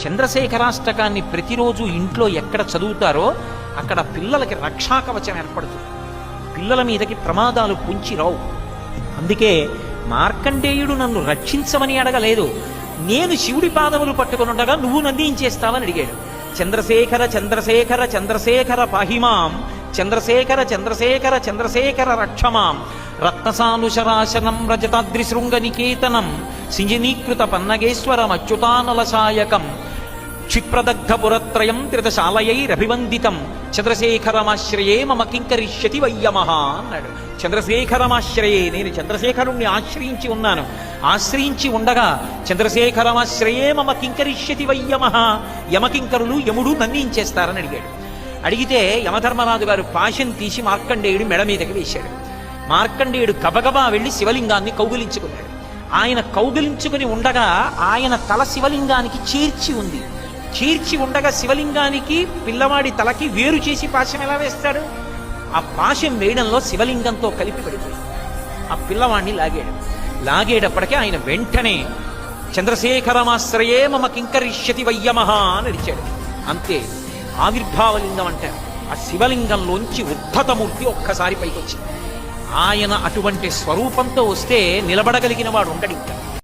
చంద్రశేఖరాష్టకాన్ని ప్రతిరోజు ఇంట్లో ఎక్కడ చదువుతారో అక్కడ పిల్లలకి రక్షాకవచం ఏర్పడుతుంది, పిల్లల మీదకి ప్రమాదాలు పొంచి రావు. అందుకే మార్కండేయుడు నన్ను రక్షించమని అడగలేదు, నేను శివుడి పాదములు పట్టుకుని ఉండగా నువ్వు నన్ను ఏం చేస్తావని అడిగాడు. చంద్రశేఖర చంద్రశేఖర చంద్రశేఖర పాహిమాం, చంద్రశేఖర చంద్రశేఖర చంద్రశేఖర రక్షమాం, రత్నసానుశరాశనం రజతాద్రిశృంగనికేతనం, సింజనీకృత పన్నగేశ్వరం అచ్యుతానలశాయకం, క్షిప్రదగ్ధపురత్రయం త్రిదశాలయైరభివందితం, చంద్రశేఖరమాశ్రయే మమ కింకరిష్యతి వయ్యమః అన్నాడు. చంద్రశేఖరమాశ్రయే, నేను చంద్రశేఖరుణ్ణి ఆశ్రయించి ఉన్నాను, ఆశ్రయించి ఉండగా చంద్రశేఖరమాశ్రయే మమ కింకరిష్యతి వయ్యమః, యమకింకరులు యముడు నన్నించేస్తారని అడిగాడు. అడిగితే యమధర్మరాజు గారు పాశం తీసి మార్కండేయుడి మెడ మీదకి వేశాడు. మార్కండేయుడు గబగబా వెళ్లి శివలింగాన్ని కౌగిలించుకున్నాడు. ఆయన కౌగిలించుకుని ఉండగా ఆయన తల శివలింగానికి చేర్చి ఉంది. చేర్చి ఉండగా శివలింగానికి పిల్లవాడి తలకి వేరు చేసి పాశం ఎలా వేస్తాడు? ఆ పాశం వేయడంలో శివలింగంతో కలిపి పడిపోయింది. ఆ పిల్లవాడిని లాగాడు. లాగేటప్పటికీ ఆయన వెంటనే చంద్రశేఖరమాశ్రయే మమ కింకరిష్యతి వయ్యమః అని అడిచాడు. అంతే, ఆవిర్భావలింగం అంటారు. ఆ శివలింగంలోంచి ఉద్ధతమూర్తి ఒక్కసారి పైకొచ్చింది. ఆయన అటువంటి స్వరూపంతో వస్తే నిలబడగలిగిన వాడు ఉండడు ఇంకా.